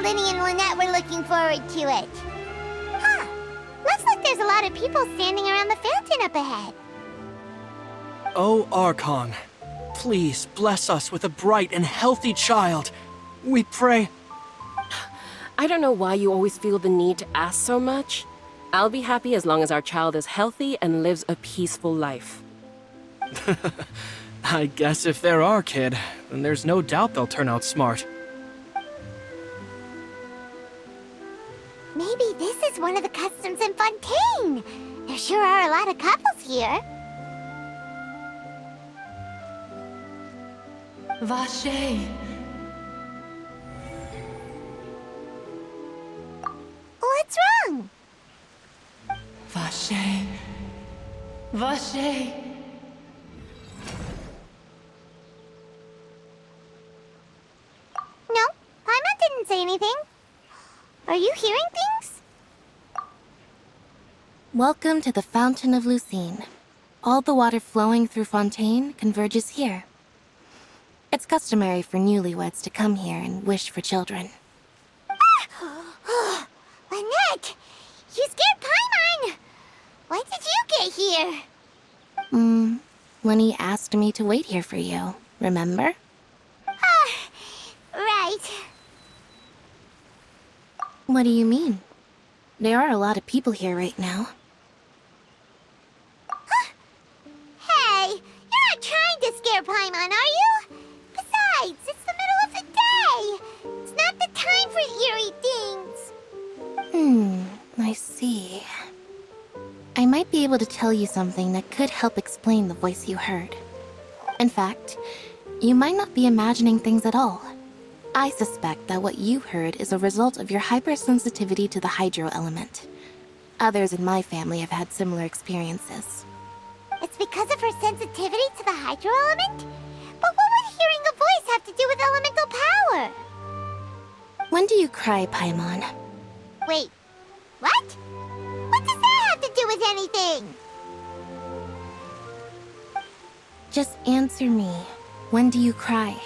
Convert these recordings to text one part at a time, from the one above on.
Linny and Lynette were looking forward to it. Huh. Looks like there's a lot of people standing around the fountain up ahead. Oh, Archon, please bless us with a bright and healthy child. We pray. I don't know why you always feel the need to ask so much. I'll be happy as long as our child is healthy and lives a peaceful life. I guess if they're our kid, then there's no doubt they'll turn out smart. Maybe this is one of the customs in Fontaine. There sure are a lot of couples here. Vache. What's wrong? Vache. Vache. No, Paimon didn't say anything. Are you hearing things? Welcome to the Fountain of Lucine. All the water flowing through Fontaine converges here. It's customary for newlyweds to come here and wish for children. Lynette! You scared Paimon! Why did you get here? Lyney asked me to wait here for you, remember? Right. What do you mean? There are a lot of people here right now. Hey, you're not trying to scare Paimon, are you? Besides, it's the middle of the day. It's not the time for eerie things. I see. I might be able to tell you something that could help explain the voice you heard. In fact, you might not be imagining things at all. I suspect that what you heard is a result of your hypersensitivity to the hydro element. Others in my family have had similar experiences. It's because of her sensitivity to the hydro element? But what would hearing a voice have to do with elemental power? When do you cry, Paimon? Wait, what? What does that have to do with anything? Just answer me. When do you cry?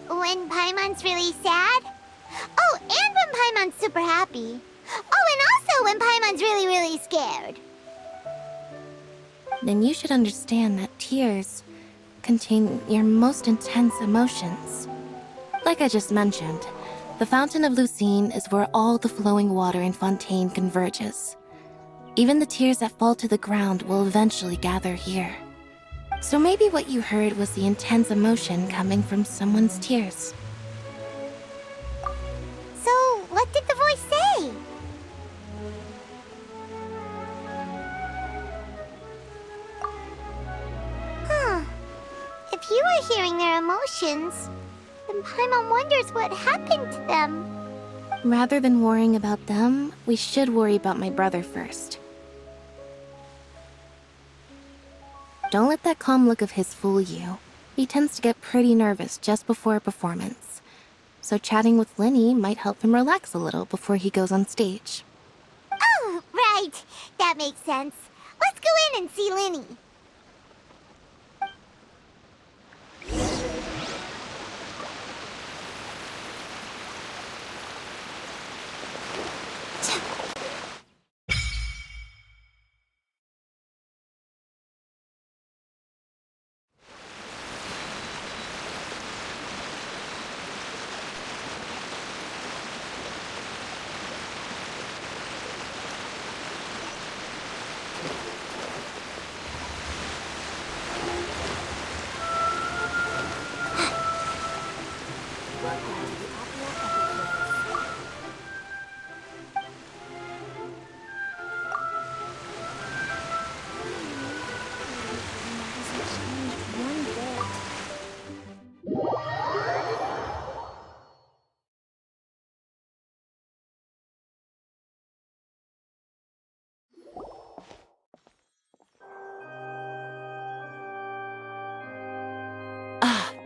When Paimon's really sad? Oh, and when Paimon's super happy. Oh, and also when Paimon's really, really scared. Then you should understand that tears contain your most intense emotions. Like I just mentioned, the Fountain of Lucine is where all the flowing water in Fontaine converges. Even the tears that fall to the ground will eventually gather here. So maybe what you heard was the intense emotion coming from someone's tears. So, what did the voice say? Huh. If you are hearing their emotions, then Paimon wonders what happened to them. Rather than worrying about them, we should worry about my brother first. Don't let that calm look of his fool you. He tends to get pretty nervous just before a performance. So chatting with LYNEY might help him relax a little before he goes on stage. Oh, right. That makes sense. Let's go in and see LYNEY.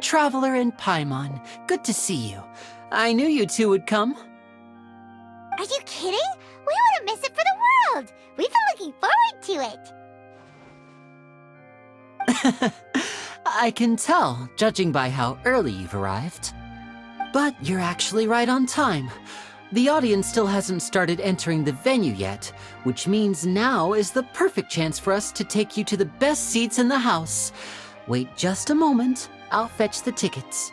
Traveler and Paimon, good to see you. I knew you two would come. Are you kidding? We wouldn't miss it for the world. We've been looking forward to it. I can tell, judging by how early you've arrived. But you're actually right on time. The audience still hasn't started entering the venue yet, which means now is the perfect chance for us to take you to the best seats in the house. Wait just a moment. I'll fetch the tickets.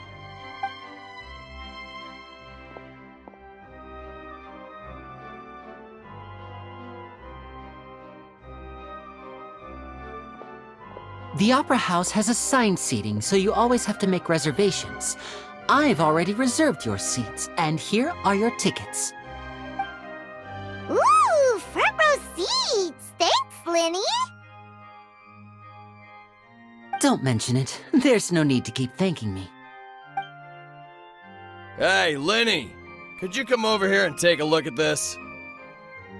The Opera House has assigned seating, so you always have to make reservations. I've already reserved your seats, and here are your tickets. Ooh, front row seats. Thanks, LYNEY. Don't mention it. There's no need to keep thanking me. Hey, LYNEY! Could you come over here and take a look at this?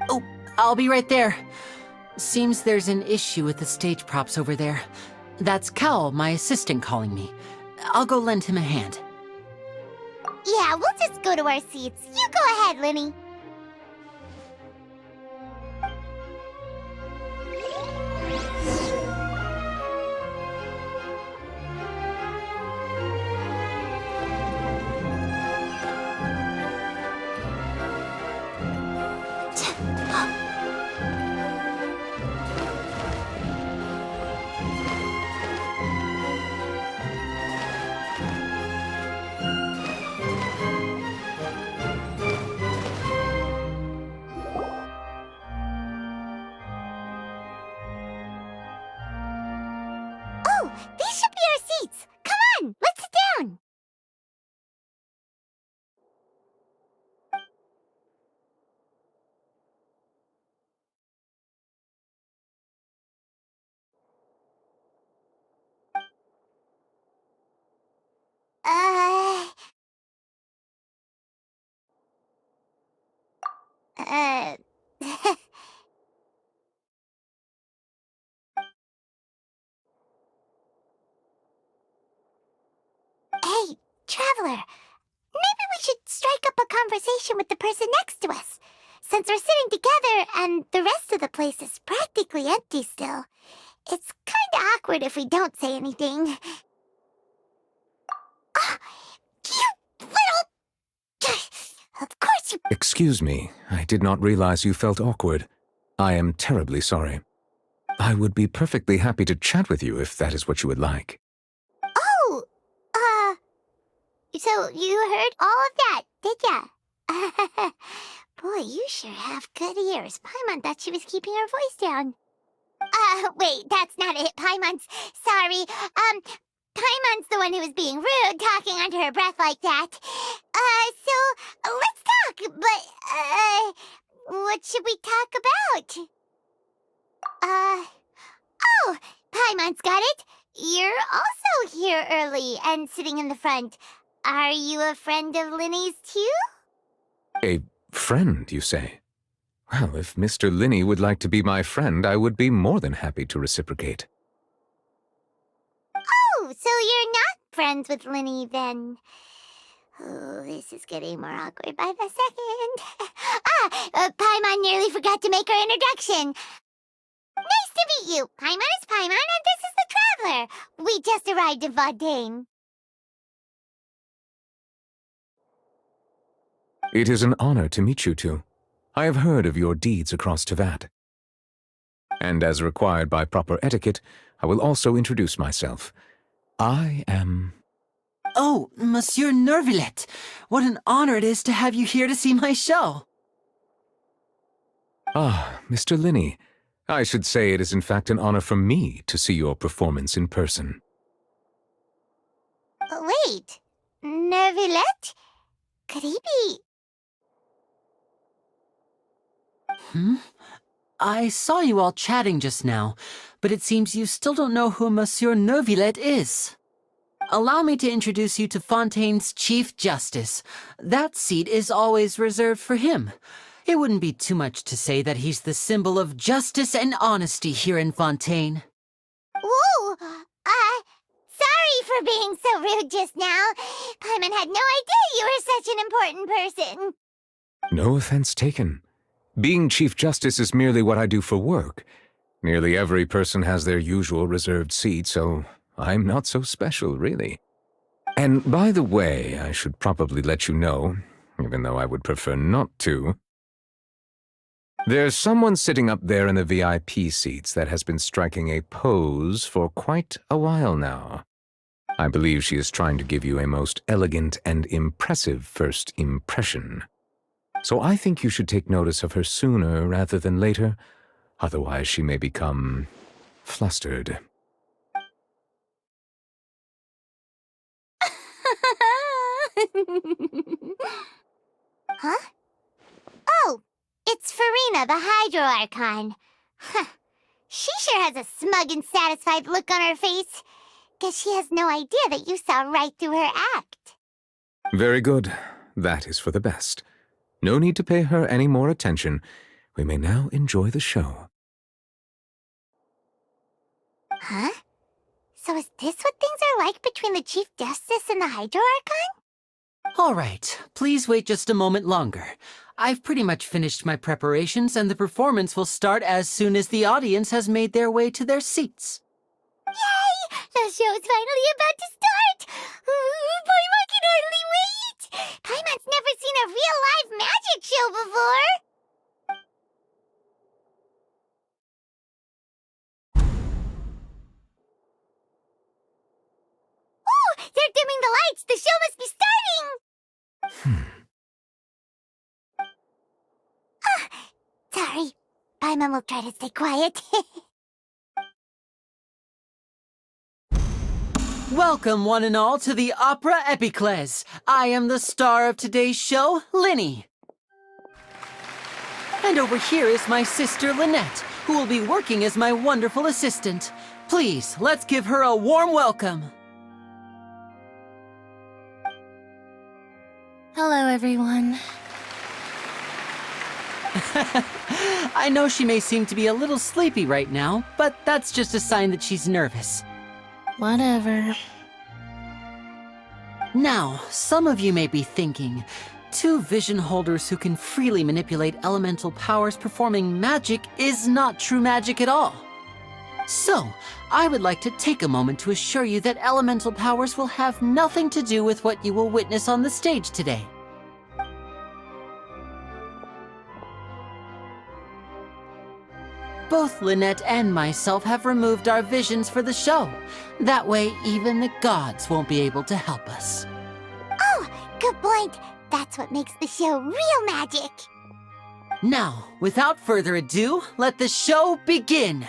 Oh, I'll be right there. Seems there's an issue with the stage props over there. That's Cal, my assistant, calling me. I'll go lend him a hand. Yeah, we'll just go to our seats. You go ahead, LYNEY. Oh, these should be our seats. Come on, let's sit down. Uh... Uh... Hey, Traveler. Maybe we should strike up a conversation with the person next to us. Since we're sitting together and the rest of the place is practically empty still, it's kinda awkward if we don't say anything. Ah, you little... Of course you... Excuse me, I did not realize you felt awkward. I am terribly sorry. I would be perfectly happy to chat with you if that is what you would like. So you heard all of that, did ya? Boy, you sure have good ears. Paimon thought she was keeping her voice down. Wait, that's not it, Paimon's. Sorry. Paimon's the one who was being rude, talking under her breath like that. So, let's talk, but, what should we talk about? Oh, Paimon's got it. You're also here early and sitting in the front. Are you a friend of LYNEY's too? A friend, you say? Well, if Mr. LYNEY would like to be my friend, I would be more than happy to reciprocate. Oh, so you're not friends with LYNEY then? Oh, this is getting more awkward by the second. Paimon nearly forgot to make her introduction. Nice to meet you. Paimon is Paimon, and this is the Traveler. We just arrived in Fontaine. It is an honor to meet you two. I have heard of your deeds across Tevat. And as required by proper etiquette, I will also introduce myself. I am... Oh, Monsieur Neuvillette, what an honor it is to have you here to see my show. Ah, Mr. LYNEY. I should say it is in fact an honor for me to see your performance in person. Wait, Neuvillette? Could he be... I saw you all chatting just now, but it seems you still don't know who Monsieur Neuvillette is. Allow me to introduce you to Fontaine's Chief Justice. That seat is always reserved for him. It wouldn't be too much to say that he's the symbol of justice and honesty here in Fontaine. Whoa! Sorry for being so rude just now. Paimon had no idea you were such an important person. No offense taken. Being Chief Justice is merely what I do for work. Nearly every person has their usual reserved seat, so I'm not so special, really. And by the way, I should probably let you know, even though I would prefer not to. There's someone sitting up there in the VIP seats that has been striking a pose for quite a while now. I believe she is trying to give you a most elegant and impressive first impression. So I think you should take notice of her sooner rather than later, otherwise she may become flustered. Huh? Oh, it's Farina, the Hydro Archon. Huh. She sure has a smug and satisfied look on her face. Guess she has no idea that you saw right through her act. Very good. That is for the best. No need to pay her any more attention. We may now enjoy the show. Huh? So is this what things are like between the Chief Justice and the Hydro Archon? All right, please wait just a moment longer. I've pretty much finished my preparations, and the performance will start as soon as the audience has made their way to their seats. Yay! The show's finally about to start! Paimon can hardly wait! Paimon's never seen a real live magic show before! Oh! They're dimming the lights! The show must be starting! Sorry. Paimon will try to stay quiet. Welcome, one and all, to the Opera Epiclese. I am the star of today's show, LYNEY. And over here is my sister, Lynette, who will be working as my wonderful assistant. Please, let's give her a warm welcome. Hello, everyone. I know she may seem to be a little sleepy right now, but that's just a sign that she's nervous. Whatever. Now, some of you may be thinking, two vision holders who can freely manipulate elemental powers performing magic is not true magic at all. So, I would like to take a moment to assure you that elemental powers will have nothing to do with what you will witness on the stage today. Both Lynette and myself have removed our visions for the show. That way, even the gods won't be able to help us. Good point. That's what makes the show real magic. Now, without further ado, let the show begin.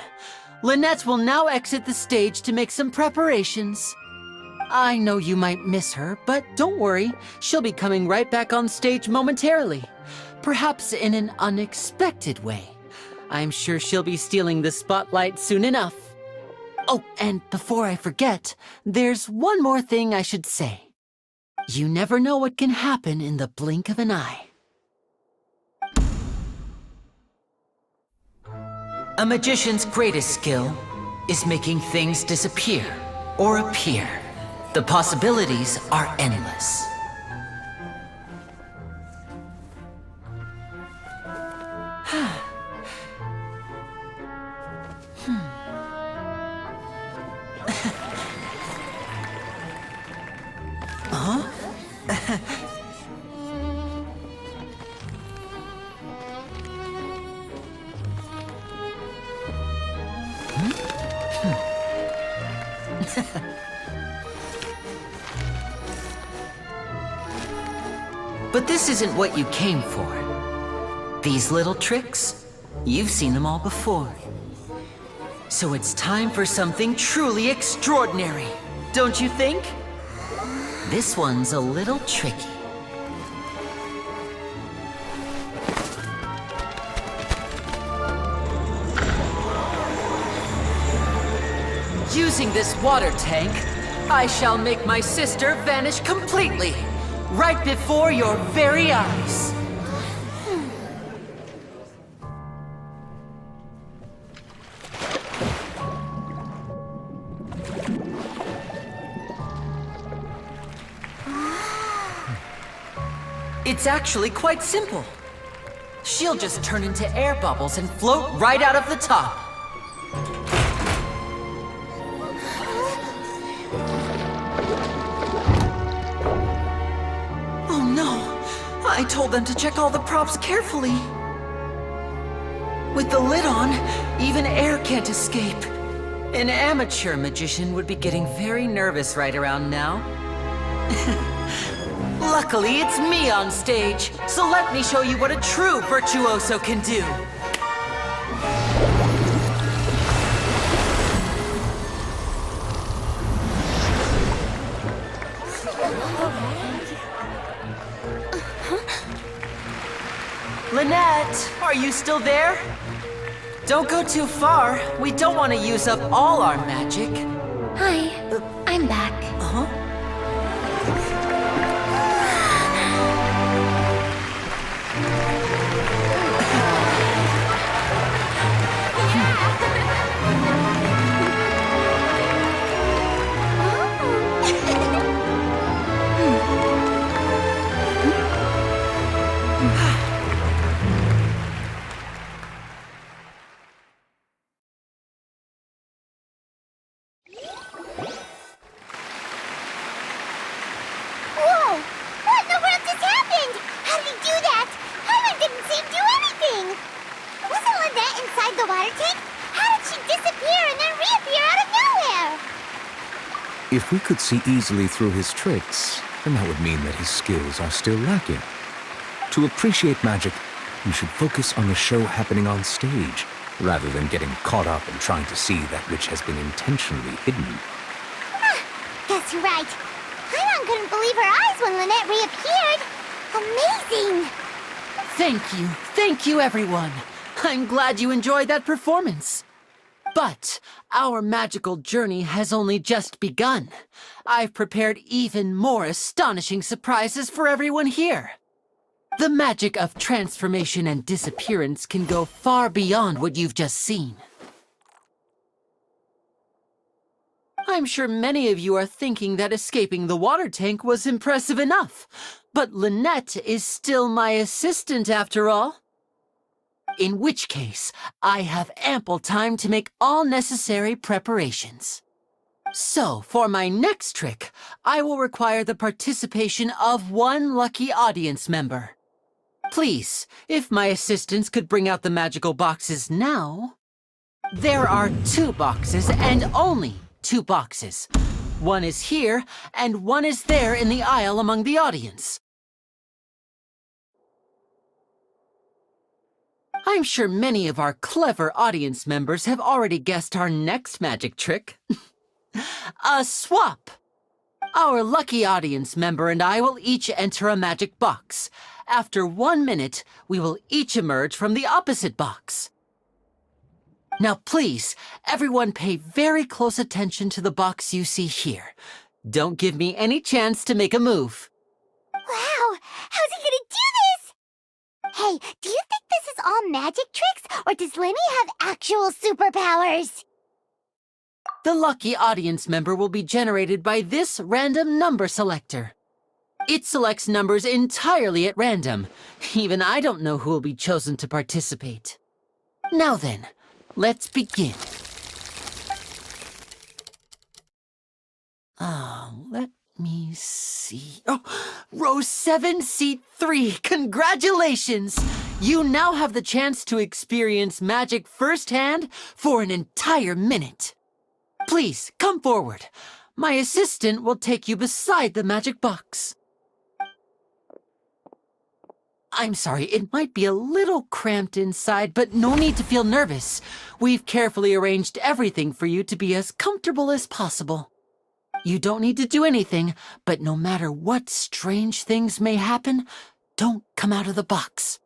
Lynette will now exit the stage to make some preparations. I know you might miss her, but don't worry, she'll be coming right back on stage momentarily. Perhaps in an unexpected way. I'm sure she'll be stealing the spotlight soon enough. Oh, and before I forget, there's one more thing I should say. You never know what can happen in the blink of an eye. A magician's greatest skill is making things disappear or appear. The possibilities are endless. But this isn't what you came for. These little tricks, you've seen them all before. So it's time for something truly extraordinary, don't you think? This one's a little tricky. Using this water tank, I shall make my sister vanish completely, right before your very eyes. It's actually quite simple. She'll just turn into air bubbles and float right out of the top. I told them to check all the props carefully. With the lid on, even air can't escape. An amateur magician would be getting very nervous right around now. Luckily, it's me on stage, so let me show you what a true virtuoso can do. Lynette, are you still there? Don't go too far. We don't want to use up all our magic. Hi, I'm back. Uh-huh. Whoa! What in the world just happened? How did he do that? Hyman didn't seem to do anything. Wasn't Lynette inside the water tank? How did she disappear and then reappear out of nowhere? If we could see easily through his tricks, then that would mean that his skills are still lacking. To appreciate magic, you should focus on the show happening on stage, rather than getting caught up in trying to see that which has been intentionally hidden. Guess you're right. Hyman couldn't believe her eyes when Lynette reappeared. Amazing! Thank you everyone. I'm glad you enjoyed that performance. But our magical journey has only just begun. I've prepared even more astonishing surprises for everyone here. The magic of transformation and disappearance can go far beyond what you've just seen. I'm sure many of you are thinking that escaping the water tank was impressive enough, but Lynette is still my assistant after all. In which case, I have ample time to make all necessary preparations. So, for my next trick, I will require the participation of one lucky audience member. Please, if my assistants could bring out the magical boxes now. There are 2 boxes and only 2 boxes. One is here, and one is there in the aisle among the audience. I'm sure many of our clever audience members have already guessed our next magic trick. A swap! Our lucky audience member and I will each enter a magic box. After 1 minute, we will each emerge from the opposite box. Now please, everyone pay very close attention to the box you see here. Don't give me any chance to make a move. Wow! How's he gonna do this? Hey, do you think this is all magic tricks, or does LYNETTE have actual superpowers? The lucky audience member will be generated by this random number selector. It selects numbers entirely at random. Even I don't know who will be chosen to participate. Now then, let's begin. Let me see. Oh, row 7, seat 3. Congratulations! You now have the chance to experience magic firsthand for an entire minute. Please, come forward. My assistant will take you beside the magic box. I'm sorry, it might be a little cramped inside, but no need to feel nervous. We've carefully arranged everything for you to be as comfortable as possible. You don't need to do anything, but no matter what strange things may happen, don't come out of the box.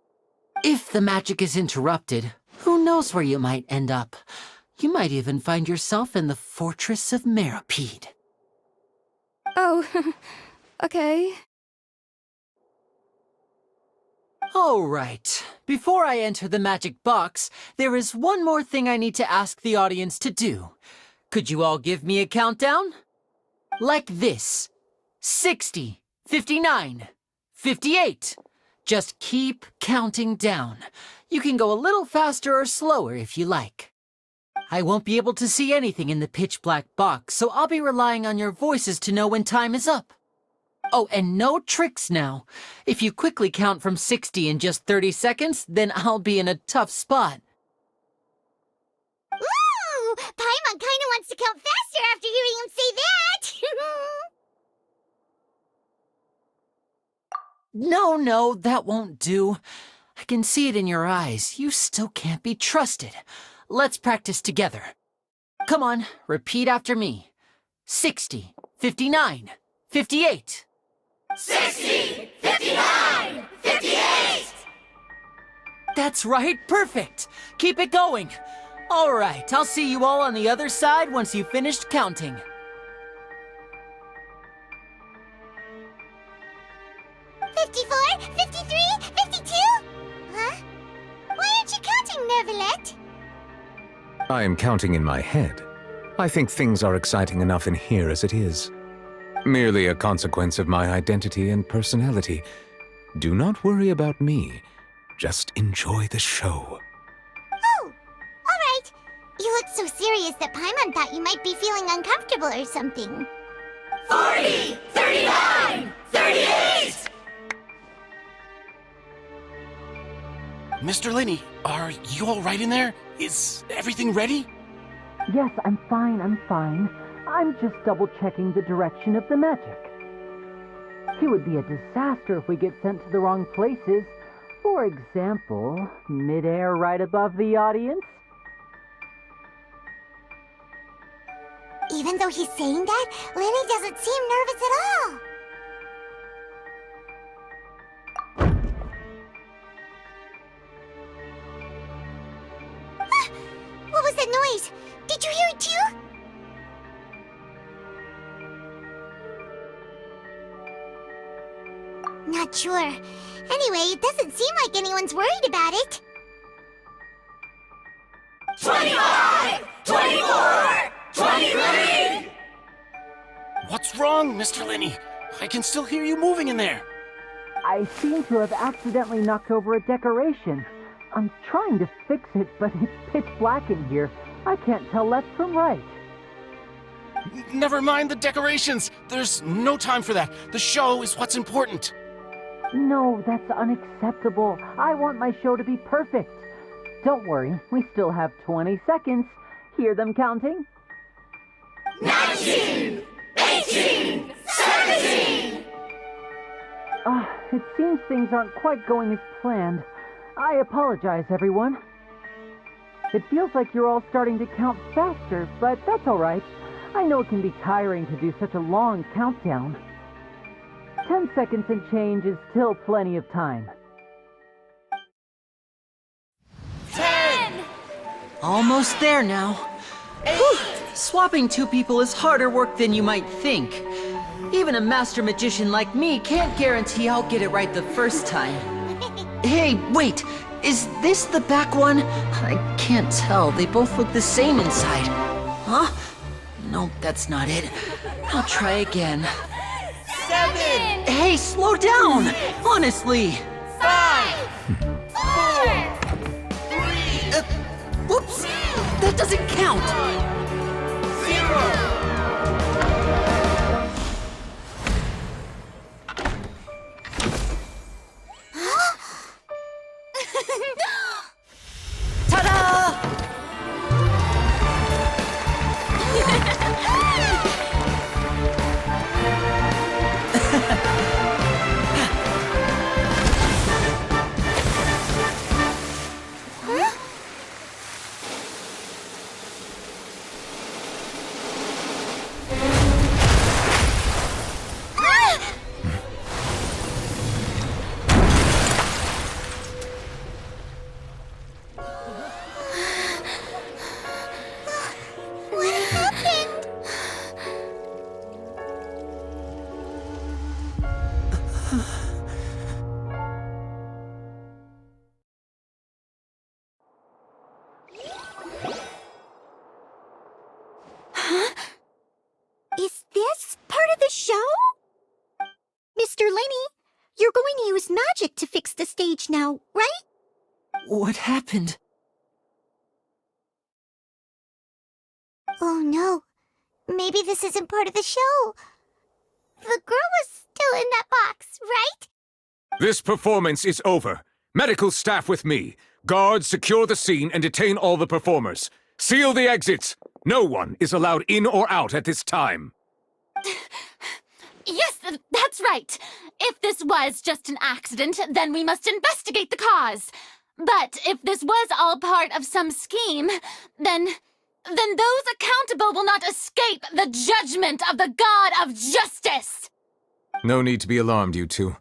If the magic is interrupted, who knows where you might end up? You might even find yourself in the Fortress of Meripede. Oh, okay. All right. Before I enter the magic box, there is one more thing I need to ask the audience to do. Could you all give me a countdown? Like this. 60, 59, 58. Just keep counting down. You can go a little faster or slower if you like. I won't be able to see anything in the pitch-black box, so I'll be relying on your voices to know when time is up. Oh, and no tricks now. If you quickly count from 60 in just 30 seconds, then I'll be in a tough spot. Ooh! Paimon kinda wants to count faster after hearing him say that! No, that won't do. I can see it in your eyes. You still can't be trusted. Let's practice together. Come on, repeat after me. 60, 59, 58. 60! 59! 58! That's right, perfect. Keep it going. All right, I'll see you all on the other side once you've finished counting. 54, 53, 52? Huh? Why aren't you counting, Nervalette? I am counting in my head. I think things are exciting enough in here as it is. Merely a consequence of my identity and personality. Do not worry about me. Just enjoy the show. Oh, all right. You look so serious that Paimon thought you might be feeling uncomfortable or something. 40, 39, 38! Mr. LYNEY, are you all right in there? Is everything ready? Yes, I'm fine. I'm just double-checking the direction of the magic. It would be a disaster if we get sent to the wrong places. For example, mid-air right above the audience. Even though he's saying that, LYNETTE doesn't seem nervous at all. Ah! What was that noise? Did you hear it too? Not sure. Anyway, it doesn't seem like anyone's worried about it. 25! 24! 23! What's wrong, Mr. LYNEY? I can still hear you moving in there. I seem to have accidentally knocked over a decoration. I'm trying to fix it, but it's pitch black in here. I can't tell left from right. Never mind the decorations. There's no time for that. The show is what's important. No, that's unacceptable. I want my show to be perfect. Don't worry, we still have 20 seconds. Hear them counting? 19! 18! 17! It seems things aren't quite going as planned. I apologize, everyone. It feels like you're all starting to count faster, but that's alright. I know it can be tiring to do such a long countdown. 10 seconds and change is still plenty of time. 10! Almost there now. Whew. Swapping two people is harder work than you might think. Even a master magician like me can't guarantee I'll get it right the first time. Hey, wait! Is this the back one? I can't tell. They both look the same inside. Huh? No, that's not it. I'll try again. 7! Hey, slow down! Honestly! 5! 4! 3! Whoops! That doesn't count! 0! Ta-da! What happened? Is this part of the show? Mr. LYNEY, you're going to use magic to fix the stage now, right? What happened? Oh no. Maybe this isn't part of the show. The girl was still in that box, right? This performance is over. Medical staff with me. Guards, secure the scene and detain all the performers. Seal the exits. No one is allowed in or out at this time. Yes, that's right. If this was just an accident, then we must investigate the cause. But if this was all part of some scheme, then those accountable will not escape the judgment of the God of Justice. No need to be alarmed, you two.